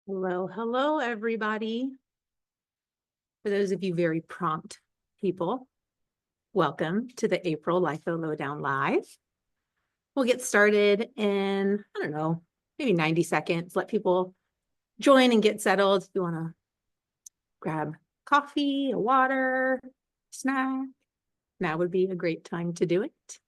Hello, hello, everybody. For those of you very prompt people, welcome to the April Lytho Lowdown Live. We'll get started in, I don't know, maybe 90 seconds. Let people join and get settled. If you want to grab coffee, a water, snack, now would be a great time to do it.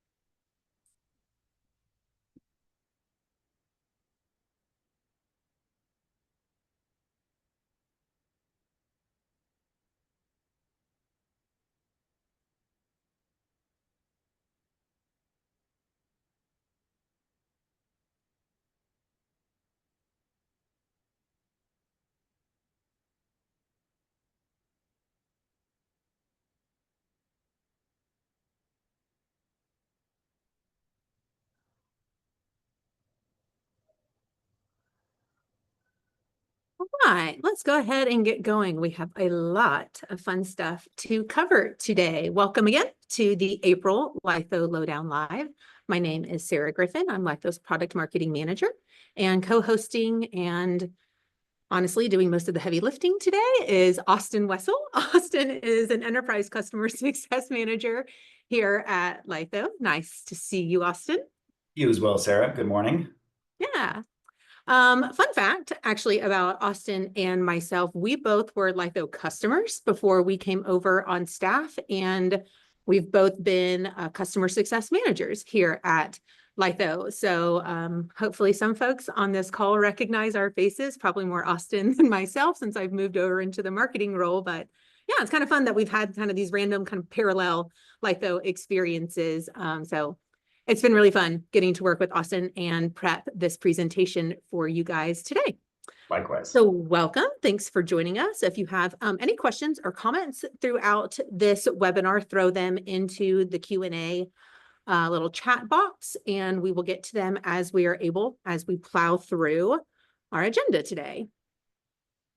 All right, let's go ahead and get going. We have a lot of fun stuff to cover today. Welcome again to the April Lytho Lowdown Live. My name is Sarah Griffin. I'm Lytho's product marketing manager, and co-hosting and honestly doing most of the heavy lifting today is Austin Wessel. Austin is an enterprise customer success manager here at Lytho. Nice to see you, Austin. You as well, Sarah. Good morning. Yeah. Fun fact, actually, about Austin and myself, we both were Lytho customers before we came over on staff, and we've both been customer success managers here at Lytho. So hopefully some folks on this call recognize our faces, probably more Austin than myself since I've moved over into the marketing role. But yeah, it's kind of fun that we've had kind of these random kind of parallel Lytho experiences. So it's been really fun getting to work with Austin and prep this presentation for you guys today. Likewise. So welcome. Thanks for joining us. If you have any questions or comments throughout this webinar, throw them into the Q&A little chat box, and we will get to them as we are able, as we plow through our agenda today,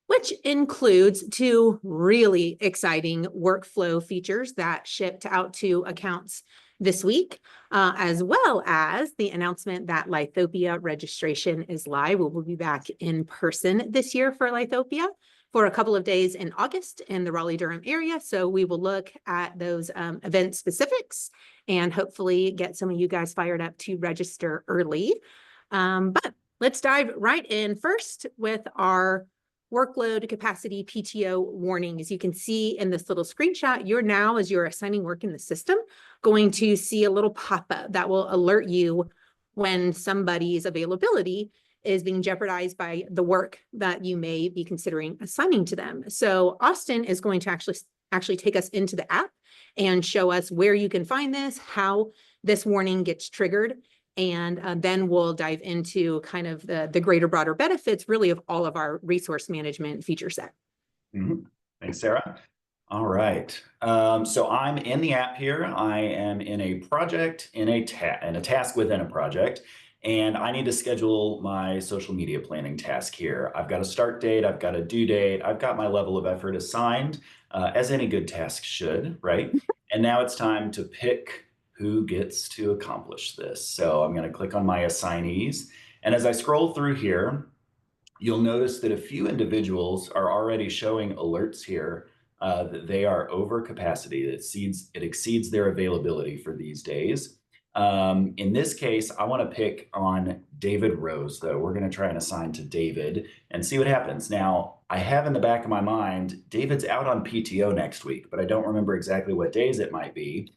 which includes two really exciting workflow features that shipped out to accounts this week, as well as the announcement that Lythopia registration is live. We will be back in person this year for Lythopia for a couple of days in August in the Raleigh-Durham area. So we will look at those event specifics and hopefully get some of you guys fired up to register early. But let's dive right in first with our workload capacity PTO warning. As you can see in this little screenshot, you're now, as you're assigning work in the system, going to see a little pop-up that will alert you when somebody's availability is being jeopardized by the work that you may be considering assigning to them. So Austin is going to actually take us into the app and show us where you can find this, how this warning gets triggered, and then we'll dive into kind of the greater, broader benefits, really, of all of our resource management feature set. Thanks, Sarah. All right. So I'm in the app here. I am in a project, in a task within a project, and I need to schedule my social media planning task here. I've got a start date. I've got a due date. I've got my level of effort assigned, as any good task should, right? And now it's time to pick who gets to accomplish this. So I'm going to click on my assignees. And as I scroll through here, you'll notice that a few individuals are already showing alerts here that they are over capacity. It exceeds their availability for these days. In this case, I want to pick on David Rose, though. We're going to try and assign to David and see what happens. Now, I have in the back of my mind, David's out on PTO next week, but I don't remember exactly what days it might be.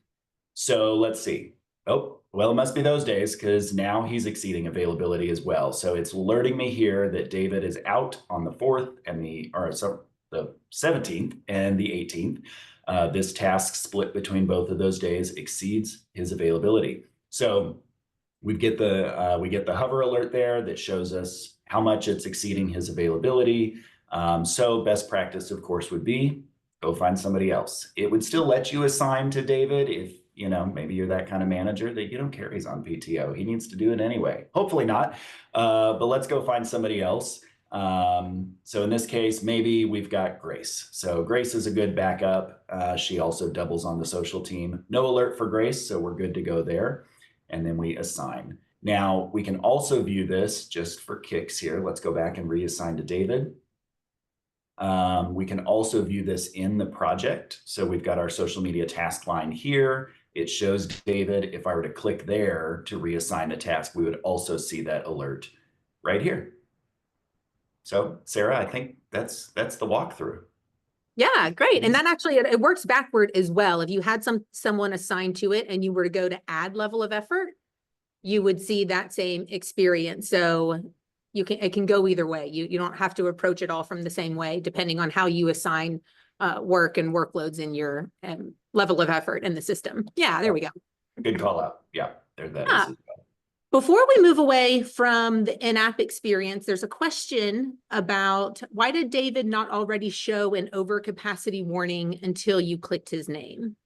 So let's see. Oh, well, it must be those days because now he's exceeding availability as well. So it's alerting me here that David is out on the 4th and the 17th and the 18th. This task split between both of those days exceeds his availability. So we get the hover alert there that shows us how much it's exceeding his availability. So best practice, of course, would be go find somebody else. It would still let you assign to David if, you know, maybe you're that kind of manager that you don't care he's on PTO. He needs to do it anyway. Hopefully not, but let's go find somebody else. So in this case, maybe we've got Grace. So Grace is a good backup. She also doubles on the social team. No alert for Grace, so we're good to go there. And then we assign. Now, we can also view this just for kicks here. Let's go back and reassign to David. We can also view this in the project. So we've got our social media task line here. It shows David. If I were to click there to reassign the task, we would also see that alert right here. So Sarah, I think that's the walkthrough. Yeah, great. And that actually, it works backward as well. If you had someone assigned to it and you were to go to add level of effort, you would see that same experience. So it can go either way. You don't have to approach it all from the same way, depending on how you assign work and workloads in your level of effort in the system. Yeah, there we go. Good call out. Yeah, there that Yeah. is as well. Before we move away from the in-app experience, there's a question about why did David not already show an overcapacity warning until you clicked his name?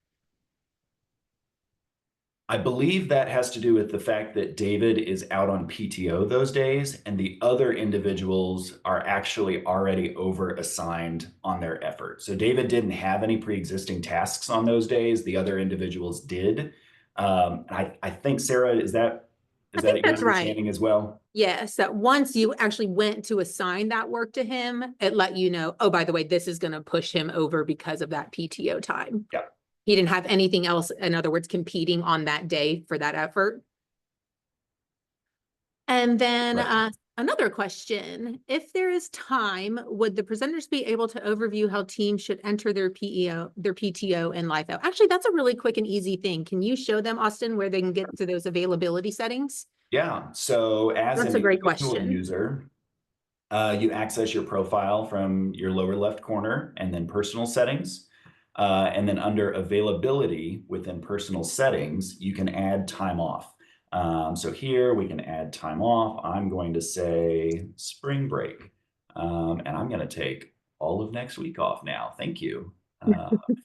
I believe that has to do with the fact that David is out on PTO those days, and the other individuals are actually already over assigned on their effort. So David didn't have any pre-existing tasks on those days. The other individuals did. I think, Sarah, is that your understanding as well? Yes, that once you actually went to assign that work to him, it let you know, oh, by the way, this is going to push him over because of that PTO time. Yeah. He didn't have anything else, in other words, competing on that day for that effort. And then another question, if there is time, would the presenters be able to overview how teams should enter their PTO in Lytho? Actually, that's a really quick and easy thing. Can you show them, Austin, where they can get to those availability settings? Yeah, so as That's an a great individual question. user, you access your profile from your lower left corner and then personal settings. And then under availability within personal settings, you can add time off. So here we can add time off. I'm going to say spring break. And I'm going to take all of next week off now. Thank you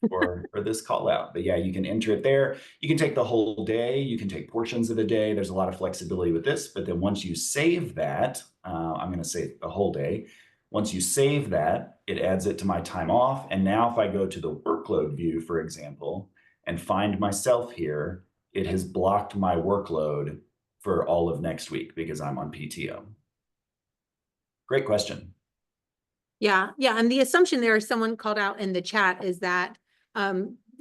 for this call out. But yeah, you can enter it there. You can take the whole day. You can take portions of the day. There's a lot of flexibility with this. But then once you save that, I'm going to say the whole day. Once you save that, it adds it to my time off. And now if I go to the workload view, for example, and find myself here, it has blocked my workload for all of next week because I'm on PTO. Great question. Yeah, yeah. And the assumption there, someone called out in the chat, is that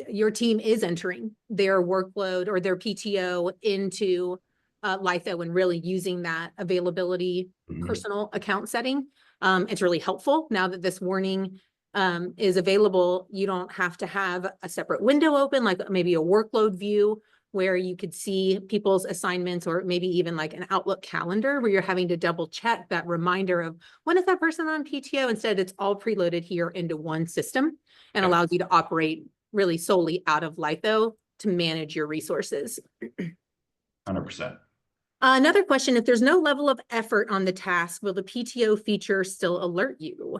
your team is entering their workload or their PTO into Lytho and really using that availability personal account setting. It's really helpful now that this warning is available. You don't have to have a separate window open, like maybe a workload view where you could see people's assignments, or maybe even like an Outlook calendar where you're having to double check that reminder of when is that person on PTO. Instead, it's all preloaded here into one system and allows you to operate really solely out of Lytho to manage your resources. 100%. Another question, if there's no level of effort on the task, will the PTO feature still alert you?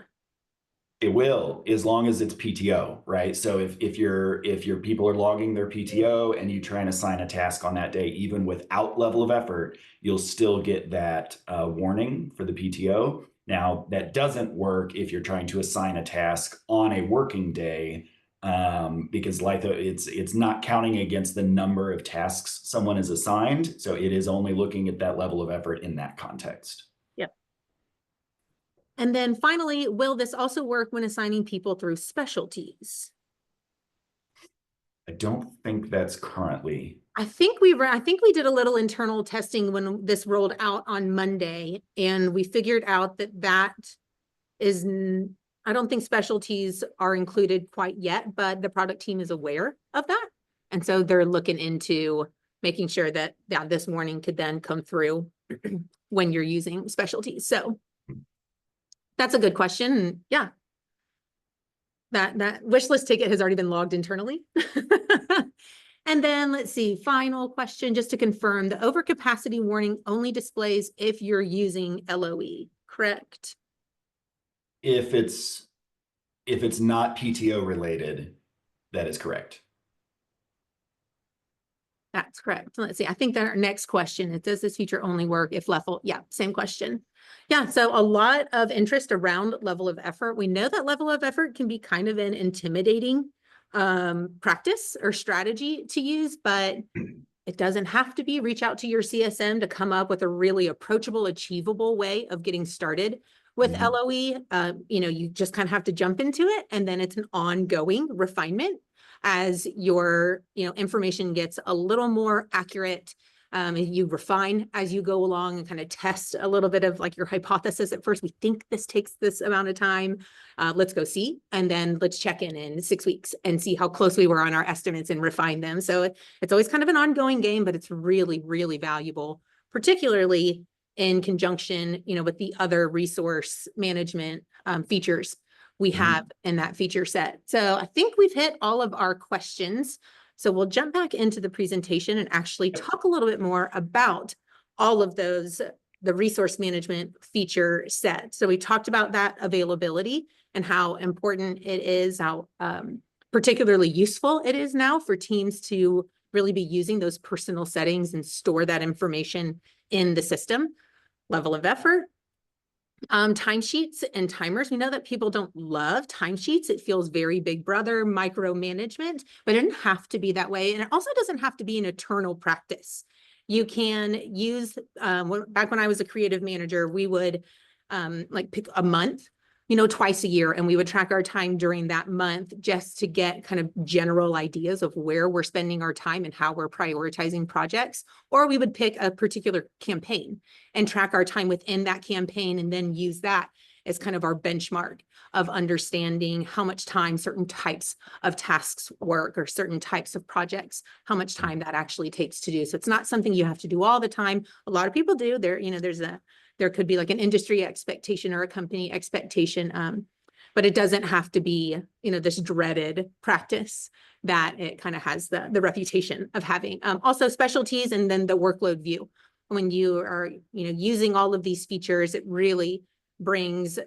It will, as long as it's PTO, right? So if your people are logging their PTO and you try and assign a task on that day, even without level of effort, you'll still get that warning for the PTO. Now, that doesn't work if you're trying to assign a task on a working day, because Lytho, it's not counting against the number of tasks someone is assigned. So it is only looking at that level of effort in that context. Yep. And then finally, will this also work when assigning people through specialties? I don't think that's currently. I think we did a little internal testing when this rolled out on Monday, and we figured out that is, I don't think specialties are included quite yet, but the product team is aware of that. And so they're looking into making sure that this warning could then come through when you're using specialties. So that's a good question. Yeah. That wish list ticket has already been logged internally. And then let's see, final question, just to confirm, the overcapacity warning only displays if you're using LOE, correct? If it's not PTO related, that is correct. That's correct. Let's see. I think that our next question is, does this feature only work if level? Yeah, same question. Yeah, so a lot of interest around level of effort. We know that level of effort can be kind of an intimidating practice or strategy to use, but It doesn't have to be. Reach out to your CSM to come up with a really approachable, achievable way of getting started with Mhm. LOE. You just kind of have to jump into it, and then it's an ongoing refinement as your information gets a little more accurate. You refine as you go along and kind of test a little bit of like your hypothesis at first. We think this takes this amount of time. Let's go see, and then let's check in 6 weeks and see how close we were on our estimates and refine them. So it's always kind of an ongoing game, but it's really, really valuable, particularly in conjunction, with the other resource management features we have in that feature set. So I think we've hit all of our questions. So we'll jump back into the presentation and actually talk a little bit more about all of those, the resource management feature set. So we talked about that availability and how important it is, how particularly useful it is now for teams to really be using those personal settings and store that information in the system. Level of effort, timesheets and timers. We know that people don't love timesheets. It feels very big brother, micromanagement, but it doesn't have to be that way. And it also doesn't have to be an eternal practice. You can use, back when I was a creative manager, we would like pick a month, twice a year, and we would track our time during that month just to get kind of general ideas of where we're spending our time and how we're prioritizing projects. Or we would pick a particular campaign and track our time within that campaign and then use that as kind of our benchmark of understanding how much time certain types of tasks work or certain types of projects, how much time that actually takes to do. So it's not something you have to do all the time. A lot of people do. There could be like an industry expectation or a company expectation, but it doesn't have to be, this dreaded practice that it kind of has the reputation of having. Also specialties, and then the workload view. When you are, using all of these features, it really brings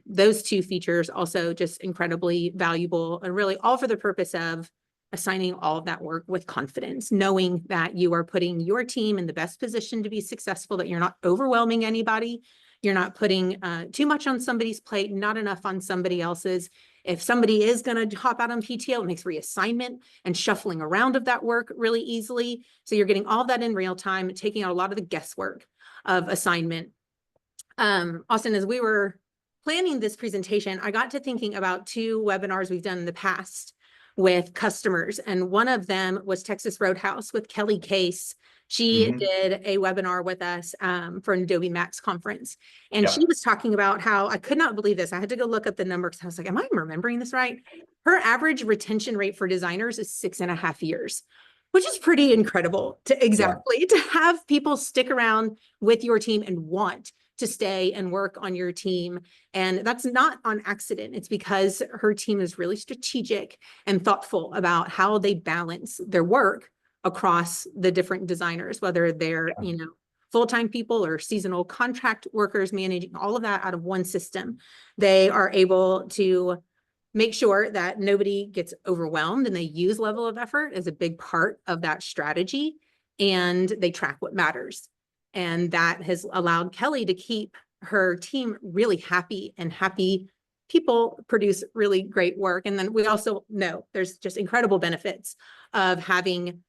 those two features also just incredibly valuable, and really all for the purpose of assigning all of that work with confidence, knowing that you are putting your team in the best position to be successful, that you're not overwhelming anybody, you're not putting too much on somebody's plate, not enough on somebody else's. If somebody is going to hop out on PTO, it makes reassignment and shuffling around of that work really easily. So you're getting all of that in real time, taking out a lot of the guesswork of assignment. Austin, as we were planning this presentation, I got to thinking about 2 webinars we've done in the past with customers. And one of them was Texas Roadhouse with Kelly Case. She did a webinar with us for an Adobe Max conference. And she was talking about how, I could not believe this. I had to go look up the number because I was like, am I remembering this right? Her average retention rate for designers is 6.5 years, which is pretty incredible to have people stick around with your team and want to stay and work on your team. And that's not on accident. It's because her team is really strategic and thoughtful about how they balance their work across the different designers, whether they're, full-time people or seasonal contract workers, managing all of that out of one system. They are able to make sure that nobody gets overwhelmed, and they use level of effort as a big part of that strategy, and they track what matters. And that has allowed Kelly to keep her team really happy, and happy people produce really great work. And then we also know there's just incredible benefits of having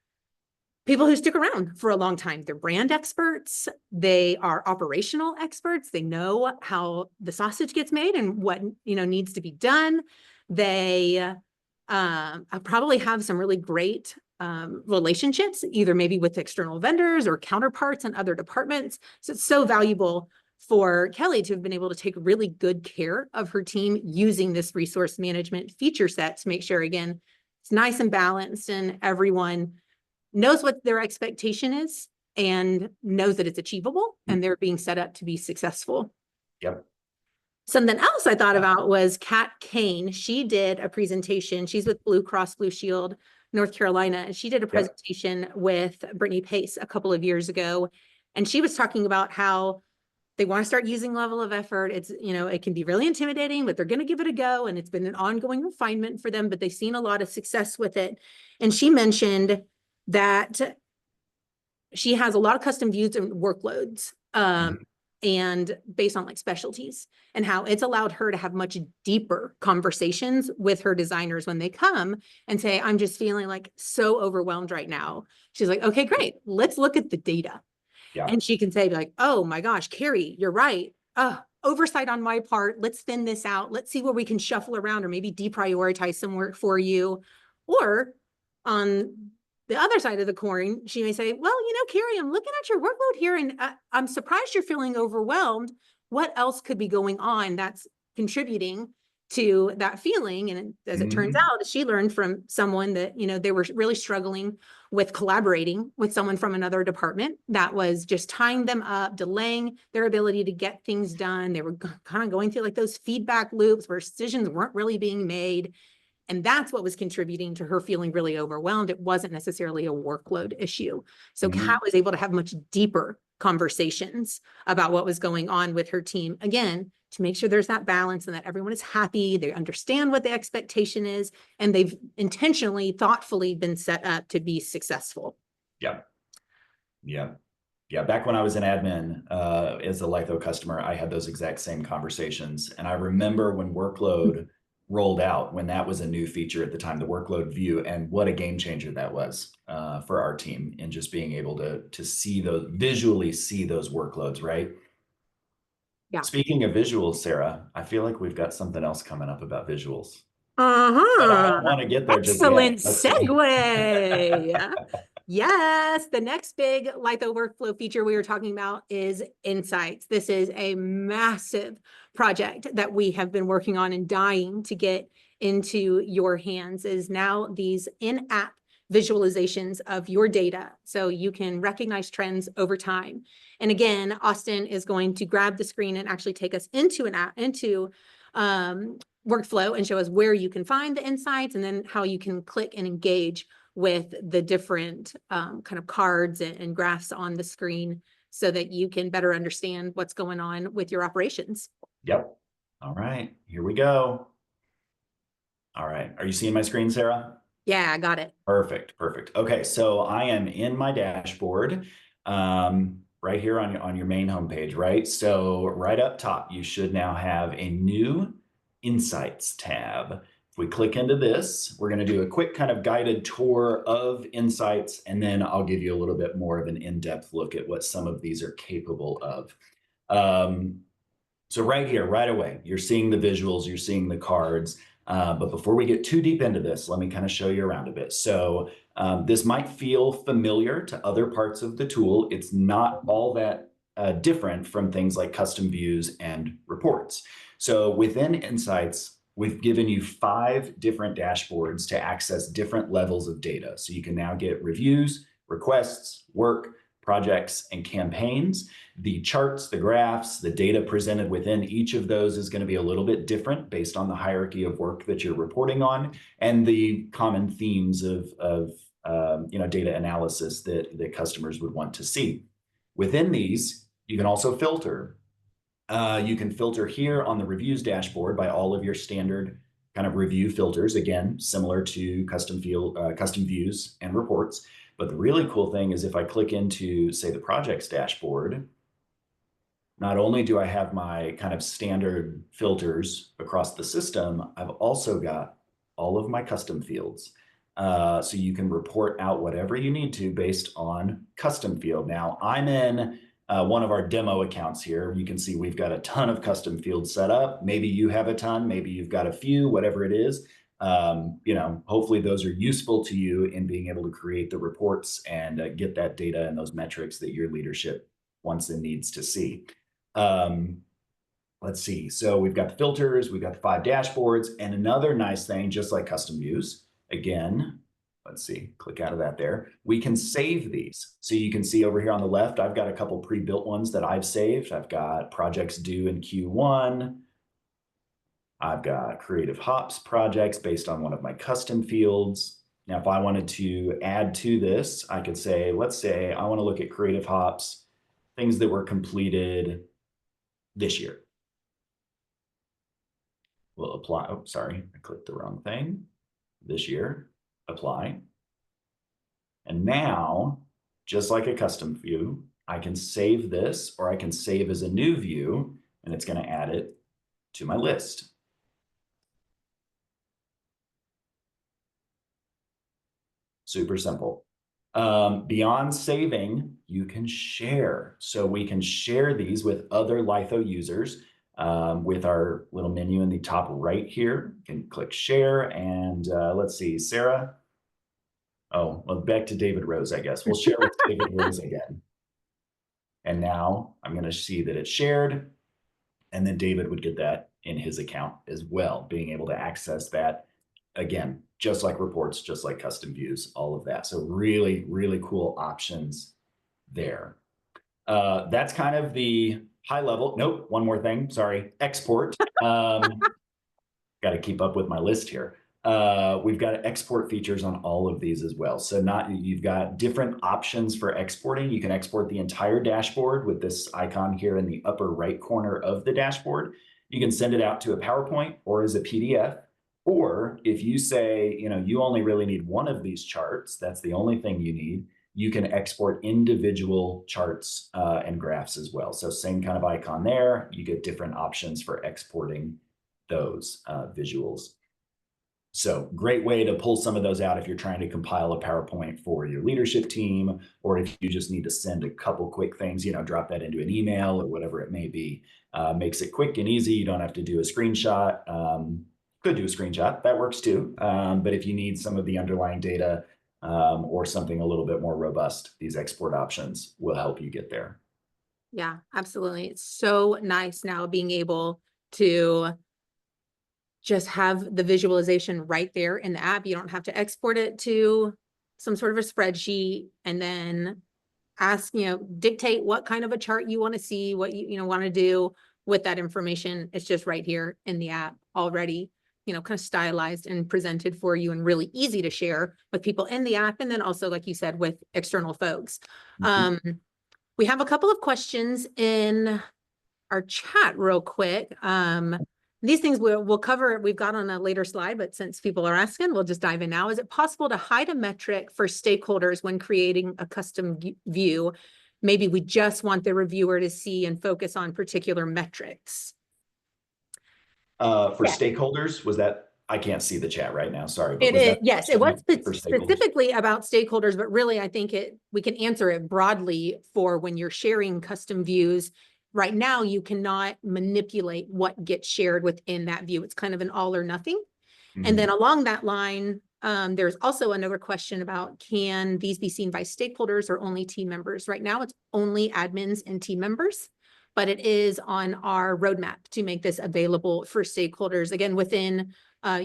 people who stick around for a long time. They're brand experts. They are operational experts. They know how the sausage gets made and what, needs to be done. They probably have some really great relationships, either maybe with external vendors or counterparts in other departments. So it's so valuable for Kelly to have been able to take really good care of her team using this resource management feature set to make sure, again, it's nice and balanced and everyone knows what their expectation is and knows that it's achievable and they're being set up to be successful. Something else I thought about was Kat Kane. She did a presentation. She's with Blue Cross Blue Shield, North Carolina, and she did a presentation with Brittany Pace a couple of years ago. And she was talking about how they want to start using level of effort. It's, it can be really intimidating, but they're going to give it a go. And it's been an ongoing refinement for them, but they've seen a lot of success with it. And she mentioned that she has a lot of custom views and workloads and based on like specialties, and how it's allowed her to have much deeper conversations with her designers when they come and say, I'm just feeling like so overwhelmed right now. She's like, okay, great. Let's look at the data. Yeah. And she can say like, oh my gosh, Carrie, you're right. Oversight on my part. Let's thin this out. Let's see where we can shuffle around or maybe deprioritize some work for you. Or on the other side of the coin, she may say, well, Carrie, I'm looking at your workload here and I'm surprised you're feeling overwhelmed. What else could be going on that's contributing to that feeling? And as it turns out, she learned from someone that, they were really struggling with collaborating with someone from another department that was just tying them up, delaying their ability to get things done. They were kind of going through like those feedback loops where decisions weren't really being made. And that's what was contributing to her feeling really overwhelmed. It wasn't necessarily a workload issue. So Kat was able to have much deeper conversations about what was going on with her team, again, to make sure there's that balance and that everyone is happy, they understand what the expectation is, and they've intentionally, thoughtfully been set up to be successful. Yeah. Yeah. Yeah. Back when I was an admin as a Lytho customer, I had those exact same conversations. And I remember when workload rolled out, when that was a new feature at the time, the workload view, and what a game changer that was for our team in just being able to see those, visually see those workloads, right? Yeah. Speaking of visuals, Sarah, I feel like we've got something else coming up about visuals. Uh-huh. But I don't want to get there just yet. Excellent segue. Yes, the next big Lytho workflow feature we were talking about is insights. This is a massive project that we have been working on and dying to get into your hands, is now these in-app visualizations of your data so you can recognize trends over time. And again, Austin is going to grab the screen and actually take us into an app, into workflow, and show us where you can find the insights and then how you can click and engage with the different kind of cards and graphs on the screen so that you can better understand what's going on with your operations. Yep. All right, here we go. All right, are you seeing my screen, Sarah? Yeah, I got it. Perfect, perfect. Okay, so I am in my dashboard right here on your main homepage, right? So right up top, you should now have a new Insights tab. If we click into this, we're going to do a quick kind of guided tour of Insights, and then I'll give you a little bit more of an in-depth look at what some of these are capable of. So right here, right away, you're seeing the visuals, you're seeing the cards. But before we get too deep into this, let me kind of show you around a bit. So this might feel familiar to other parts of the tool. It's not all that different from things like custom views and reports. So within Insights, we've given you 5 different dashboards to access different levels of data. So you can now get reviews, requests, work, projects, and campaigns. The charts, the graphs, the data presented within each of those is going to be a little bit different based on the hierarchy of work that you're reporting on and the common themes of data analysis that customers would want to see. Within these, you can also filter. You can filter here on the reviews dashboard by all of your standard kind of review filters, again, similar to custom views and reports. But the really cool thing is if I click into, say, the projects dashboard, not only do I have my kind of standard filters across the system, I've also got all of my custom fields. So you can report out whatever you need to based on custom field. Now, I'm in one of our demo accounts here. You can see we've got a ton of custom fields set up. Maybe you have a ton, maybe you've got a few, whatever it is. Hopefully those are useful to you in being able to create the reports and get that data and those metrics that your leadership wants and needs to see. Let's see. So we've got the filters, we've got the 5 dashboards, and another nice thing, just like custom views, again, let's see, click out of that there. We can save these. So you can see over here on the left, I've got a couple pre-built ones that I've saved. I've got projects due in Q1. I've got Creative Hops projects based on one of my custom fields. Now, if I wanted to add to this, I could say, let's say I want to look at Creative Hops, things that were completed this year. We'll apply. Oh, sorry, I clicked the wrong thing. This year, apply. And now, just like a custom view, I can save this, or I can save as a new view, and it's going to add it to my list. Super simple. Beyond saving, you can share. So we can share these with other Lytho users with our little menu in the top right here. You can click share, and let's see, Sarah. Oh, well, back to David Rose, I guess. We'll share with David Rose again. And now I'm going to see that it's shared, and then David would get that in his account as well, being able to access that again, just like reports, just like custom views, all of that. So really, really cool options there. That's kind of the high level. Nope, one more thing. Sorry, export. Got to keep up with my list here. We've got export features on all of these as well. So you've got different options for exporting. You can export the entire dashboard with this icon here in the upper right corner of the dashboard. You can send it out to a PowerPoint or as a PDF. Or if you say, you only really need one of these charts, that's the only thing you need, you can export individual charts and graphs as well. So same kind of icon there. You get different options for exporting those visuals. So great way to pull some of those out if you're trying to compile a PowerPoint for your leadership team, or if you just need to send a couple quick things, drop that into an email or whatever it may be. Makes it quick and easy. You don't have to do a screenshot. Could do a screenshot, that works too. But if you need some of the underlying data or something a little bit more robust, these export options will help you get there. Yeah, absolutely. It's so nice now being able to just have the visualization right there in the app. You don't have to export it to some sort of a spreadsheet and then ask, dictate what kind of a chart you want to see, what you want to do with that information. It's just right here in the app already, kind of stylized and presented for you and really easy to share with people in the app. And then also, like you said, with external folks. Mm-hmm. We have a couple of questions in our chat real quick. These things we'll cover, we've got on a later slide, but since people are asking, we'll just dive in now. Is it possible to hide a metric for stakeholders when creating a custom view? Maybe we just want the reviewer to see and focus on particular metrics. For stakeholders, was that? I can't see the chat right now. Sorry, but yes, it was specifically about stakeholders, but really I think we can answer it broadly for when you're sharing custom views. Right now, you cannot manipulate what gets shared within that view. It's kind of an all or nothing. Mm-hmm. And then along that line, there's also another question about, can these be seen by stakeholders or only team members? Right now, it's only admins and team members, but it is on our roadmap to make this available for stakeholders. Again, within,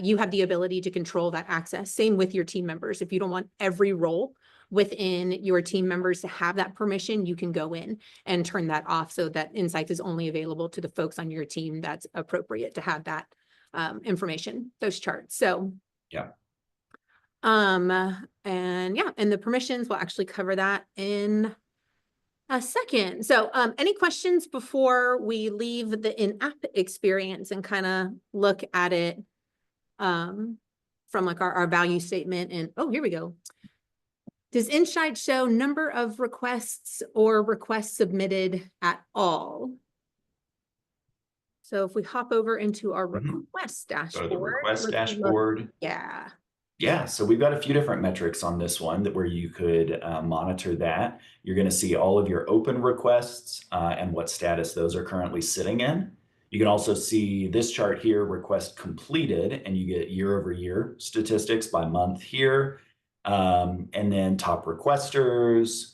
you have the ability to control that access. Same with your team members. If you don't want every role within your team members to have that permission, you can go in and turn that off so that insights is only available to the folks on your team that's appropriate to have that information, those charts. So yeah. And the permissions, we'll actually cover that in a second. So any questions before we leave the in-app experience and kind of look at it from like our value statement? And oh, here we go. Does Insight show number of requests or requests submitted at all? So if we hop over into our request dashboard. Go to the request dashboard. Yeah. Yeah, so we've got a few different metrics on this one where you could monitor that. You're going to see all of your open requests and what status those are currently sitting in. You can also see this chart here, request completed, and you get year-over-year statistics by month here. And then top requesters.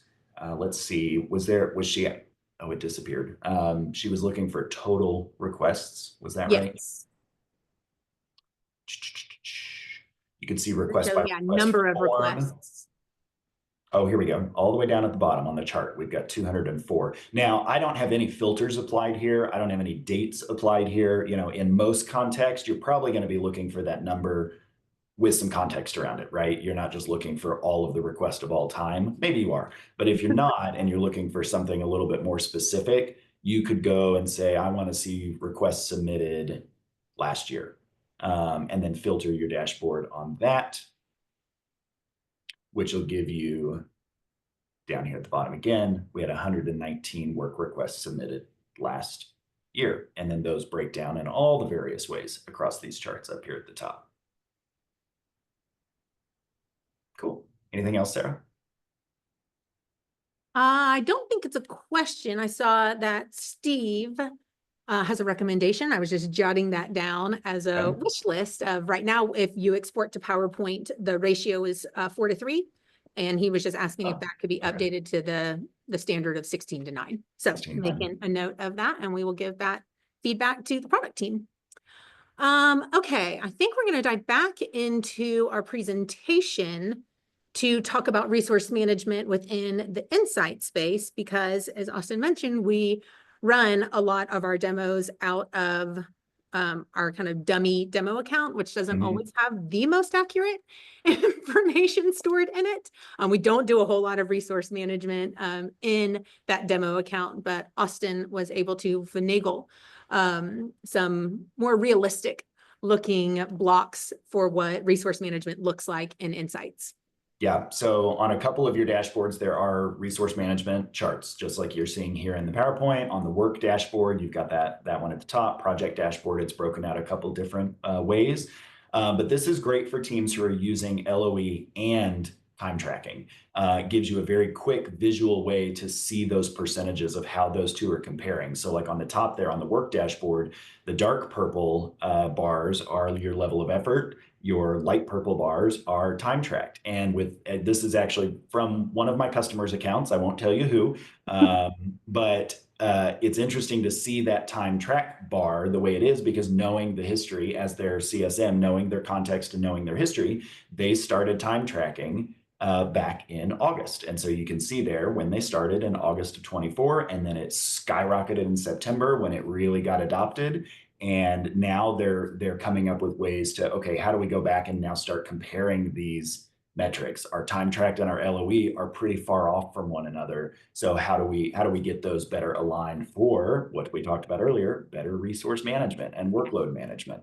Let's see, was she? Oh, it disappeared. She was looking for total requests. Was that right? Yes. You can see request by request number of form. requests. Oh, here we go. All the way down at the bottom on the chart, we've got 204. Now, I don't have any filters applied here. I don't have any dates applied here. In most context, you're probably going to be looking for that number with some context around it, right? You're not just looking for all of the requests of all time. Maybe you are, but if you're not, and you're looking for something a little bit more specific, you could go and say, I want to see requests submitted last year. And then filter your dashboard on that, which will give you down here at the bottom again, we had 119 work requests submitted last year. And then those break down in all the various ways across these charts up here at the top. Cool. Anything else, Sarah? I don't think it's a question. I saw that Steve has a recommendation. I was just jotting that down as a Okay. wish list of right now, if you export to PowerPoint, the ratio is 4:3. And he was just asking if that could be okay. updated to the standard of 16:9. So 16:9. making a note of that, and we will give that feedback to the product team. Okay, I think we're going to dive back into our presentation to talk about resource management within the insight space, because as Austin mentioned, we run a lot of our demos out of our kind of dummy demo account, which doesn't always have the most accurate information stored in it. We don't do a whole lot of resource management in that demo account, but Austin was able to finagle some more realistic looking blocks for what resource management looks like in Insights. Yeah, so on a couple of your dashboards, there are resource management charts, just like you're seeing here in the PowerPoint. On the work dashboard, you've got that one at the top. Project dashboard, it's broken out a couple different ways. But this is great for teams who are using LOE and time tracking. It gives you a very quick visual way to see those percentages of how those two are comparing. So like on the top there on the work dashboard, the dark purple bars are your level of effort. Your light purple bars are time tracked. And with this is actually from one of my customers' accounts. I won't tell you who, but it's interesting to see that time track bar the way it is, because knowing the history as their CSM, knowing their context and knowing their history, they started time tracking back in August. And so you can see there when they started in August of 24, and then it skyrocketed in September when it really got adopted. And now they're coming up with ways to, okay, how do we go back and now start comparing these metrics? Our time tracked and our LOE are pretty far off from one another. So how do we get those better aligned for what we talked about earlier, better resource management and workload management?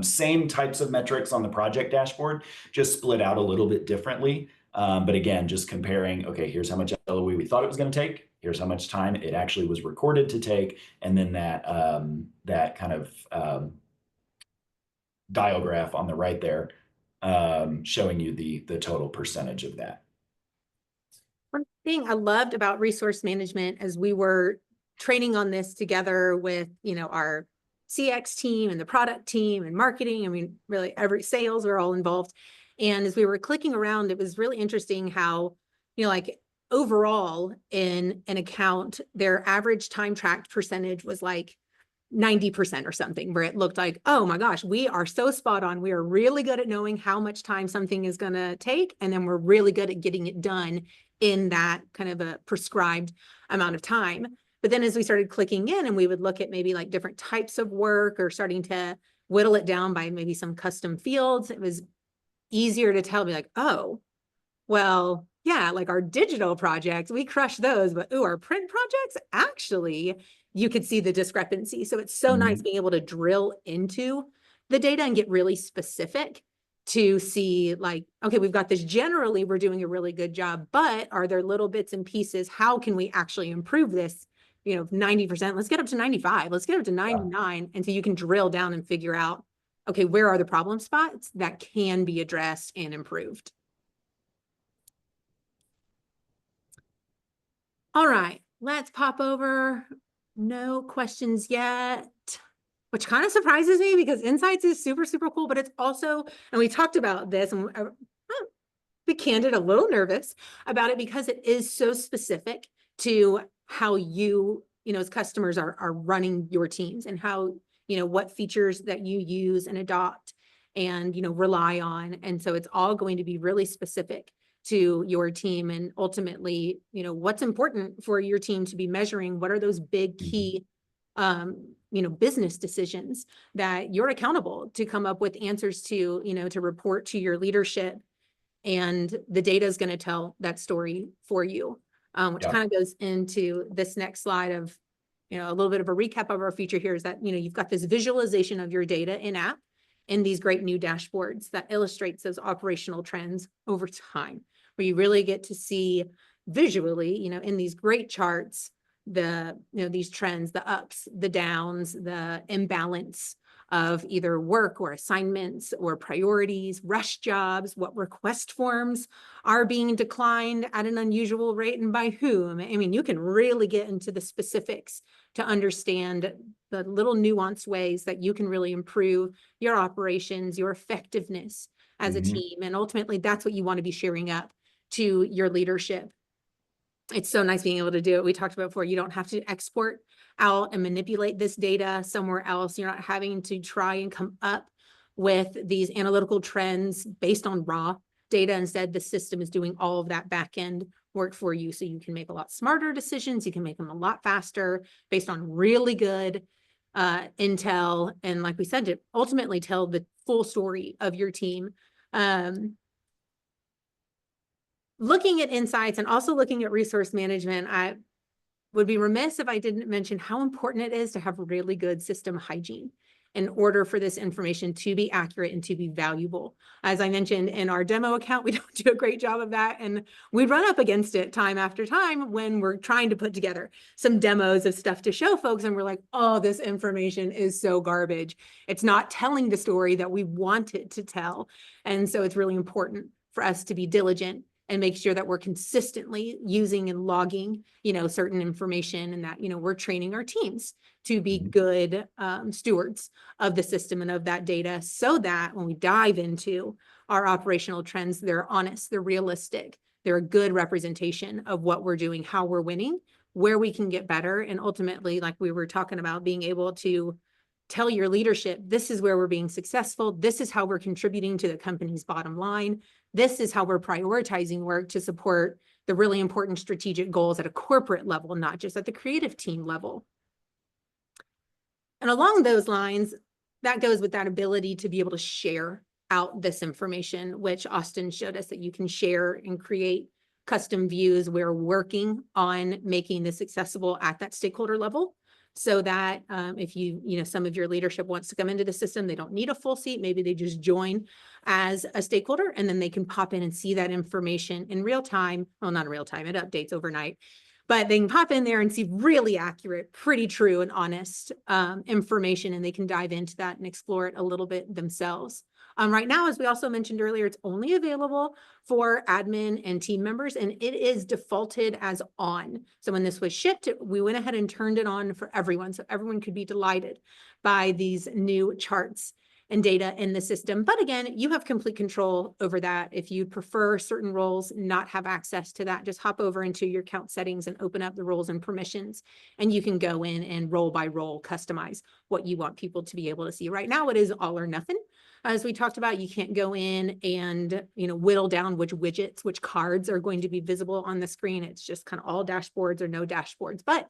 Same types of metrics on the project dashboard, just split out a little bit differently. But again, just comparing, okay, here's how much LOE we thought it was going to take. Here's how much time it actually was recorded to take. And then that kind of dial graph on the right there, showing you the total percentage of that. One thing I loved about resource management as we were training on this together with, our CX team and the product team and marketing, I mean, really every sales are all involved. And as we were clicking around, it was really interesting how, like overall in an account, their average time tracked percentage was like 90% or something, where it looked like, oh my gosh, we are so spot on. We are really good at knowing how much time something is going to take. And then we're really good at getting it done in that kind of a prescribed amount of time. But then as we started clicking in and we would look at maybe like different types of work or starting to whittle it down by maybe some custom fields, it was easier to tell, be like, oh, well, yeah, like our digital projects, we crush those, but our print projects, actually, you could see the discrepancy. So it's so nice being able to drill into the data and get really specific to see like, okay, we've got this generally, we're doing a really good job, but are there little bits and pieces? How can we actually improve this? 90%, let's get up to 95, let's get up to 99. And so you can drill down and figure out, okay, where are the problem spots that can be addressed and improved? All right, let's pop over. No questions yet, which kind of surprises me because Insights is super, super cool, but it's also, and we talked about this and be candid, a little nervous about it because it is so specific to how you, as customers are running your teams and how, what features that you use and adopt and, rely on. And so it's all going to be really specific to your team and ultimately, what's important for your team to be measuring. What are those big key, business decisions that you're accountable to come up with answers to, to report to your leadership. And the data is going to tell that story for you, which kind of goes into this next slide of, a little bit of a recap of our feature here is that, you've got this visualization of your data in app in these great new dashboards that illustrates those operational trends over time, where you really get to see, visually, in these great charts, these trends, the ups, the downs, the imbalance of either work or assignments or priorities, rush jobs, what request forms are being declined at an unusual rate and by whom. I mean, you can really get into the specifics to understand the little nuanced ways that you can really improve your operations, your effectiveness as a team. And ultimately, that's what you want to be sharing up to your leadership. It's so nice being able to do it. We talked about before, you don't have to export out and manipulate this data somewhere else. You're not having to try and come up with these analytical trends based on raw data. Instead, the system is doing all of that back end work for you. So you can make a lot smarter decisions. You can make them a lot faster based on really good intel. And like we said, to ultimately tell the full story of your team. Looking at insights and also looking at resource management, I would be remiss if I didn't mention how important it is to have really good system hygiene in order for this information to be accurate and to be valuable. As I mentioned in our demo account, we don't do a great job of that. And we run up against it time after time when we're trying to put together some demos of stuff to show folks. And we're like, oh, this information is so garbage. It's not telling the story that we want it to tell. And so it's really important for us to be diligent and make sure that we're consistently using and logging, certain information, and that, we're training our teams to be good stewards of the system and of that data, so that when we dive into our operational trends, they're honest, they're realistic, they're a good representation of what we're doing, how we're winning, where we can get better, and ultimately, like we were talking about, being able to tell your leadership, this is where we're being successful. This is how we're contributing to the company's bottom line. This is how we're prioritizing work to support the really important strategic goals at a corporate level, not just at the creative team level. And along those lines, that goes with that ability to be able to share out this information, which Austin showed us that you can share and create custom views. We're working on making this accessible at that stakeholder level, so that if some of your leadership wants to come into the system, they don't need a full seat. Maybe they just join as a stakeholder, and then they can pop in and see that information in real time. Well, not in real time, it updates overnight, but they can pop in there and see really accurate, pretty true and honest information, and they can dive into that and explore it a little bit themselves. Right now, as we also mentioned earlier, it's only available for admin and team members, and it is defaulted as on. So when this was shipped, we went ahead and turned it on for everyone, so everyone could be delighted by these new charts and data in the system. But again, you have complete control over that. If you prefer certain roles not have access to that, just hop over into your account settings and open up the roles and permissions, and you can go in and role by role customize what you want people to be able to see. Right now, it is all or nothing. As we talked about, you can't go in and, whittle down which widgets, which cards are going to be visible on the screen. It's just kind of all dashboards or no dashboards. But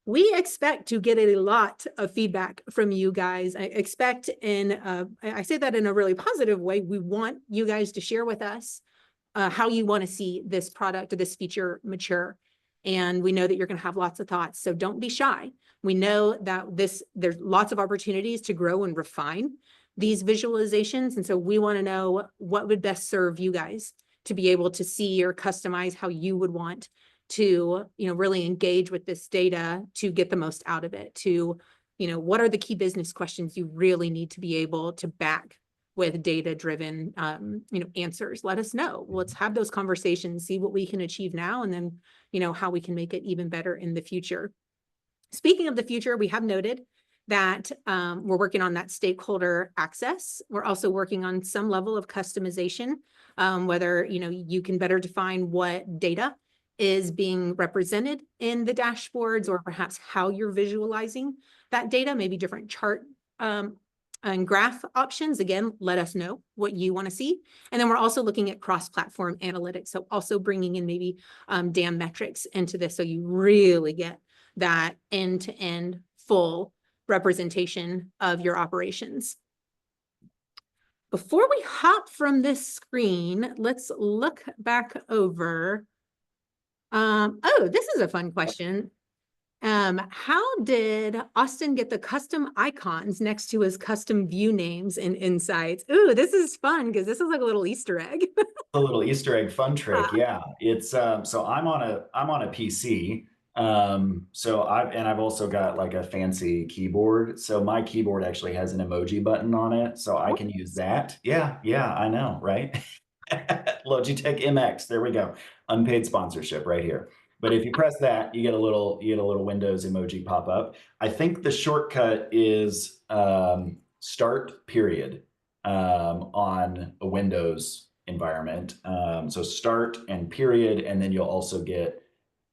we expect to get a lot of feedback from you guys. I expect I say that in a really positive way. We want you guys to share with us how you want to see this product or this feature mature. And we know that you're going to have lots of thoughts, so don't be shy. We know that there's lots of opportunities to grow and refine these visualizations. And so we want to know what would best serve you guys to be able to see or customize how you would want to, really engage with this data to get the most out of it, to, what are the key business questions you really need to be able to back with data-driven, answers. Let us know. Let's have those conversations, see what we can achieve now, and then, how we can make it even better in the future. Speaking of the future, we have noted that we're working on that stakeholder access. We're also working on some level of customization, whether, you can better define what data is being represented in the dashboards, or perhaps how you're visualizing that data, maybe different chart and graph options. Again, let us know what you want to see. And then we're also looking at cross-platform analytics. So also bringing in maybe DAM metrics into this, so you really get that end-to-end full representation of your operations. Before we hop from this screen, let's look back over. Oh, this is a fun question. How did Austin get the custom icons next to his custom view names in Insights? Ooh, this is fun because this is like a little Easter egg. A little Easter egg fun trick. Yeah. It's so I'm on a PC. I've also got like a fancy keyboard. So my keyboard actually has an emoji button on it. So I can use that. Yeah, I know, right? Logitech MX. There we go. Unpaid sponsorship right here. But if you press that, you get a little Windows emoji pop up. I think the shortcut is start period on a Windows environment. So start and period, and then you'll also get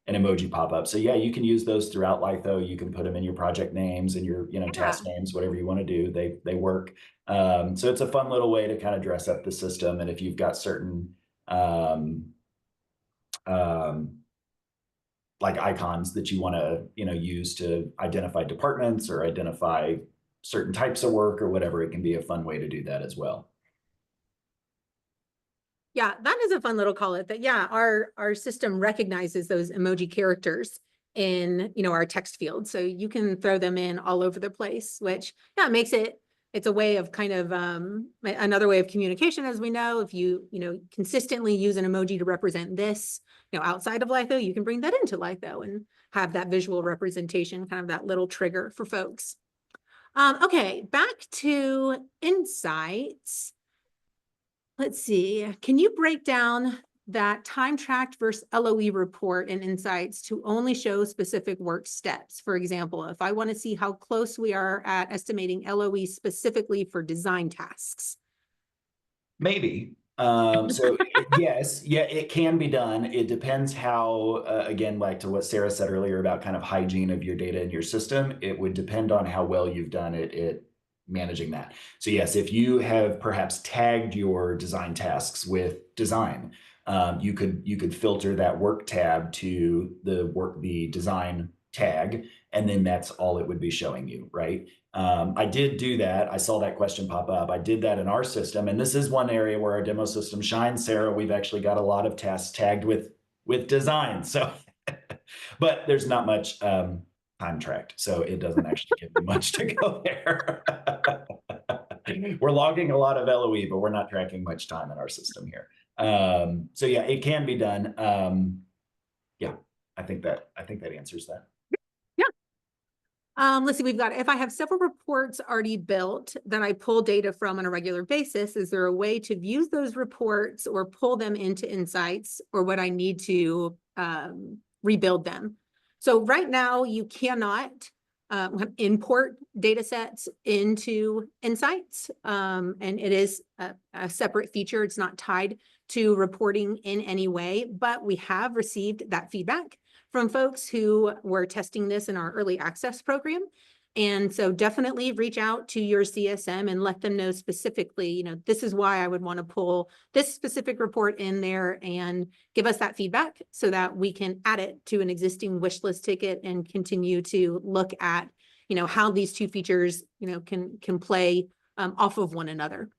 an emoji pop up. So yeah, you can use those throughout Lytho. You can put them in your project names and your task names, whatever you want to do. They work. So it's a fun little way to kind of dress up the system. And if you've got certain like icons that you want to use to identify departments or identify certain types of work or whatever, it can be a fun way to do that as well. Yeah, that is a fun little call it that, yeah, our system recognizes those emoji characters in, our text field. So you can throw them in all over the place, which, yeah, makes it's a way of kind of another way of communication, as we know. If you consistently use an emoji to represent this, outside of Lytho, you can bring that into Lytho and have that visual representation, kind of that little trigger for folks. Okay, back to Insights. Let's see. Can you break down that time tracked versus LOE report in Insights to only show specific work steps? For example, if I want to see how close we are at estimating LOE specifically for design tasks. Maybe. Yes, it can be done. It depends how, again, like to what Sarah said earlier about kind of hygiene of your data in your system, it would depend on how well you've done it managing that. So yes, if you have perhaps tagged your design tasks with design, you could filter that work tab to the design tag, and then that's all it would be showing you, right? I did do that. I saw that question pop up. I did that in our system, and this is one area where our demo system shines, Sarah. We've actually got a lot of tasks tagged with design. So, but there's not much time tracked, so it doesn't actually give you much to go there. We're logging a lot of LOE, but we're not tracking much time in our system here. So yeah, it can be done. Yeah, I think that answers that. Let's see, we've got, if I have several reports already built that I pull data from on a regular basis, is there a way to view those reports or pull them into Insights, or would I need to rebuild them? So right now you cannot import data sets into Insights, and it is a separate feature. It's not tied to reporting in any way, but we have received that feedback from folks who were testing this in our early access program. And so definitely reach out to your CSM and let them know specifically, this is why I would want to pull this specific report in there, and give us that feedback so that we can add it to an existing wish list ticket and continue to look at, how these two features, can play off of one another.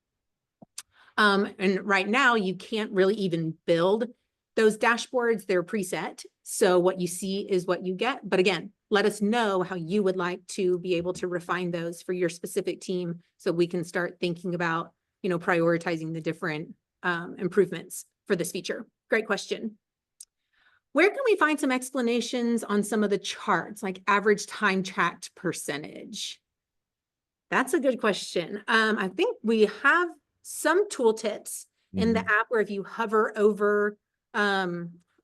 And right now you can't really even build those dashboards. They're preset. So what you see is what you get. But again, let us know how you would like to be able to refine those for your specific team, so we can start thinking about, prioritizing the different improvements for this feature. Great question. Where can we find some explanations on some of the charts, like average time tracked percentage? That's a good question. I think we have some tooltips in the app where if you hover over,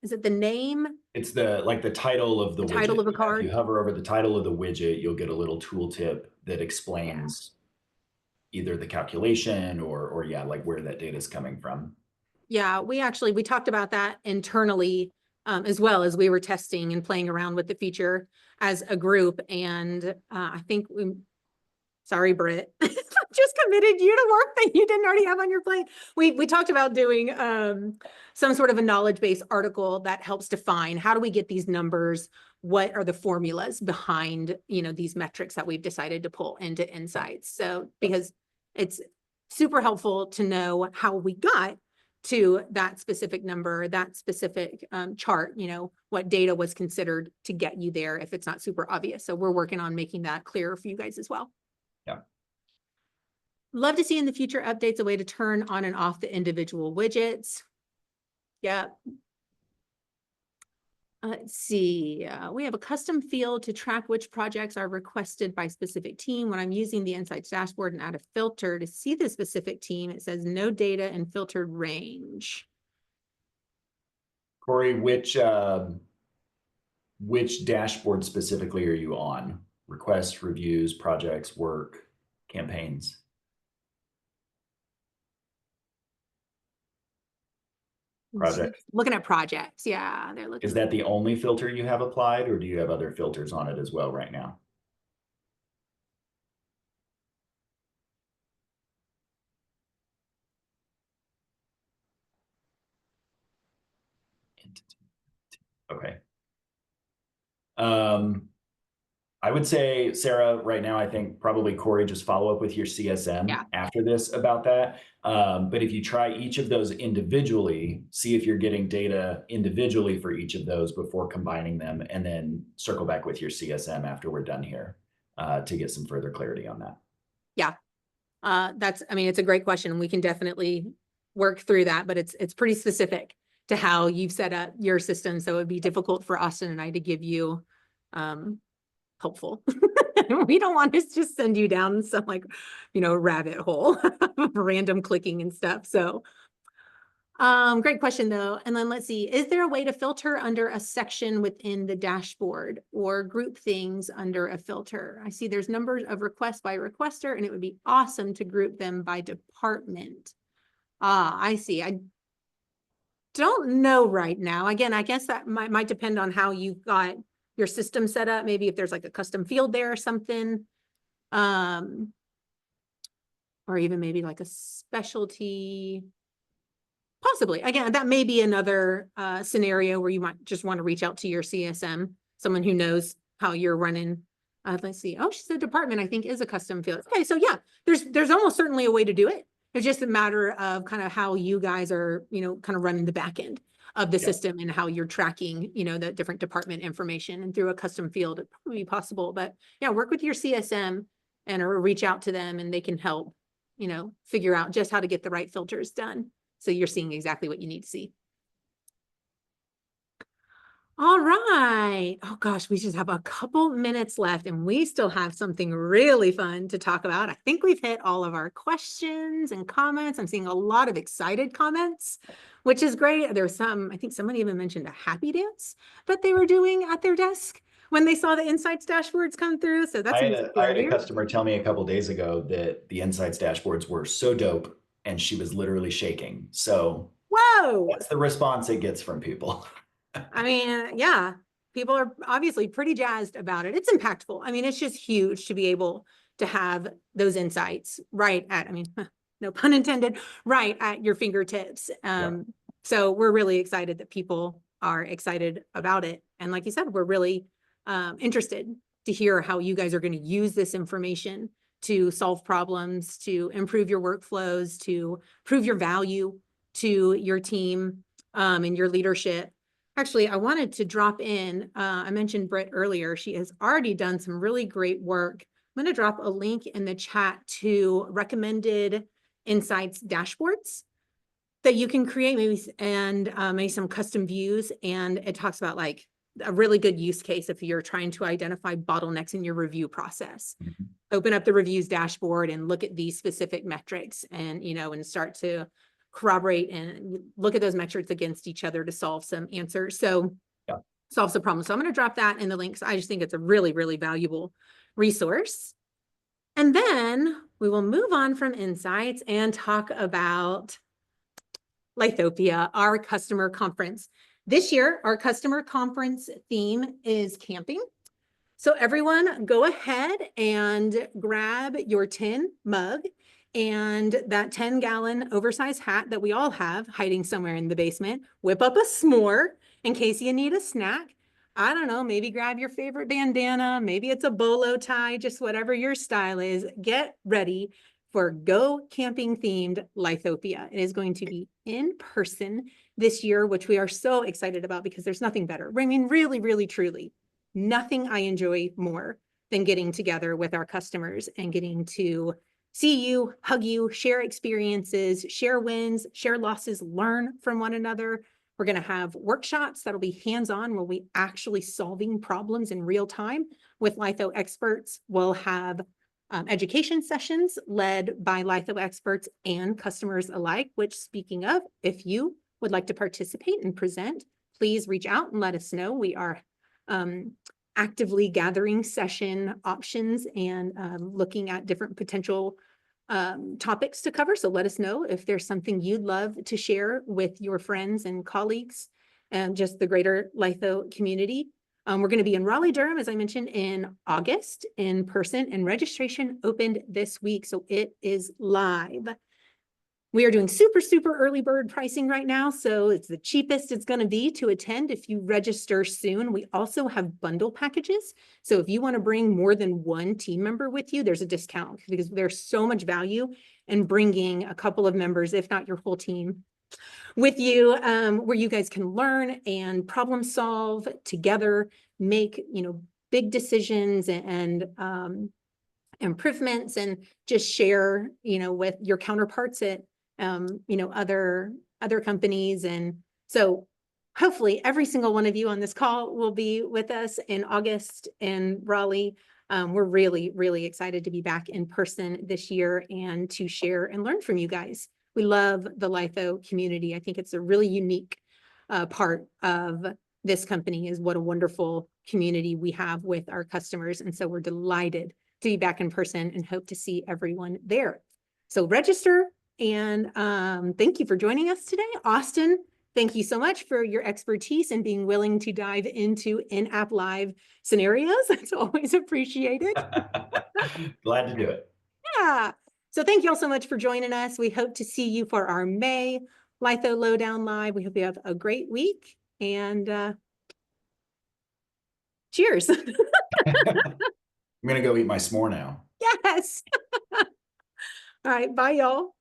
is it the name? It's the title of the widget. Title of a card. If you hover over the title of the widget, you'll get a little tooltip that explains either the calculation or yeah, like where that data is coming from. Yeah, we talked about that internally as well as we were testing and playing around with the feature as a group. And I think sorry, Britt, just committed you to work that you didn't already have on your plate. We talked about doing some sort of a knowledge-based article that helps define how do we get these numbers, what are the formulas behind these metrics that we've decided to pull into Insights. So because it's super helpful to know how we got to that specific number, that specific chart, what data was considered to get you there if it's not super obvious. So we're working on making that clearer for you guys as well. Yeah. Love to see in the future updates a way to turn on and off the individual widgets. Yeah. Let's see, we have a custom field to track which projects are requested by specific team. When I'm using the Insights dashboard and add a filter to see the specific team, it says no data in filtered range. Corey, which dashboard specifically are you on? Requests, reviews, projects, work, campaigns? Project. Looking at projects. Yeah, they're looking. Is that the only filter you have applied, or do you have other filters on it as well right now? Okay. I would say, Sarah, right now, I think probably Corey, just follow up with your CSM after this about that. But if you try each of those individually, see if you're getting data individually for each of those before combining them, and then circle back with your CSM after we're done here to get some further clarity on that. Yeah, it's a great question. We can definitely work through that, but it's pretty specific to how you've set up your system. So it would be difficult for Austin and I to give you helpful. We don't want to just send you down some rabbit hole of random clicking and stuff. So great question though. And then let's see, is there a way to filter under a section within the dashboard or group things under a filter? I see there's numbers of requests by requester, and it would be awesome to group them by department. I see. I don't know right now. Again, I guess that might depend on how you got your system set up. Maybe if there's like a custom field there or something, or even maybe like a specialty, possibly. Again, that may be another scenario where you might just want to reach out to your CSM, someone who knows how you're running. Let's see. Oh, she said department, I think, is a custom field. Okay, so yeah, there's almost certainly a way to do it. It's just a matter of kind of how you guys are, kind of running the back end of the system and how you're tracking, the different department information. And through a custom field, it'd probably be possible. But yeah, work with your CSM or reach out to them, and they can help, figure out just how to get the right filters done, so you're seeing exactly what you need to see. All right. Oh gosh, we just have a couple minutes left, and we still have something really fun to talk about. I think we've hit all of our questions and comments. I'm seeing a lot of excited comments, which is great. There's some, I think somebody even mentioned a happy dance that they were doing at their desk when they saw the Insights dashboards come through. So that's I had a customer tell me a couple days ago that the Insights dashboards were so dope, and she was literally shaking. So whoa, that's the response it gets from people. Yeah, people are obviously pretty jazzed about it. It's impactful. It's just huge to be able to have those insights right at, no pun intended, right at your fingertips. So we're really excited that people are excited about it. And like you said, we're really interested to hear how you guys are going to use this information to solve problems, to improve your workflows, to prove your value to your team and your leadership. Actually, I wanted to drop in, I mentioned Britt earlier. She has already done some really great work. I'm going to drop a link in the chat to recommended Insights dashboards that you can create, maybe some custom views. And it talks about like a really good use case if you're trying to identify bottlenecks in your review process. Open up the reviews dashboard and look at these specific metrics, and and start to corroborate and look at those metrics against each other to solve some answers. So solve the problem. So I'm going to drop that in the links. I just think it's a really, really valuable resource. And then we will move on from Insights and talk about Lythopia, our customer conference. This year, our customer conference theme is camping. So everyone go ahead and grab your tin mug and that 10-gallon oversized hat that we all have hiding somewhere in the basement. Whip up a s'more in case you need a snack. I don't know, maybe grab your favorite bandana. Maybe it's a bolo tie, just whatever your style is. Get ready for Go Camping themed Lithopia. It is going to be in person this year, which we are so excited about because there's nothing better. I mean, really, really, truly, nothing I enjoy more than getting together with our customers and getting to see you, hug you, share experiences, share wins, share losses, learn from one another. We're going to have workshops that'll be hands-on where we actually solving problems in real time with Lytho experts. We'll have education sessions led by Lytho experts and customers alike, which, speaking of, if you would like to participate and present, please reach out and let us know. We are actively gathering session options and looking at different potential topics to cover. So let us know if there's something you'd love to share with your friends and colleagues and just the greater Lytho community. We're going to be in Raleigh-Durham, as I mentioned, in August in person, and registration opened this week. So it is live. We are doing super, super early bird pricing right now. So it's the cheapest it's going to be to attend if you register soon. We also have bundle packages. So if you want to bring more than one team member with you, there's a discount because there's so much value in bringing a couple of members, if not your whole team, with you, where you guys can learn and problem solve together, make, big decisions and improvements, and just share, with your counterparts at, other companies. And so hopefully every single one of you on this call will be with us in August in Raleigh. We're really, really excited to be back in person this year and to share and learn from you guys. We love the Lytho community. I think it's a really unique part of this company, is what a wonderful community we have with our customers. And so we're delighted to be back in person and hope to see everyone there. So register, and thank you for joining us today. Austin, thank you so much for your expertise and being willing to dive into in-app live scenarios. It's always appreciated. Glad to do it. Yeah. So thank you all so much for joining us. We hope to see you for our May Lytho Lowdown Live. We hope you have a great week, and cheers. I'm going to go eat my s'more now. Yes. All right. Bye, y'all.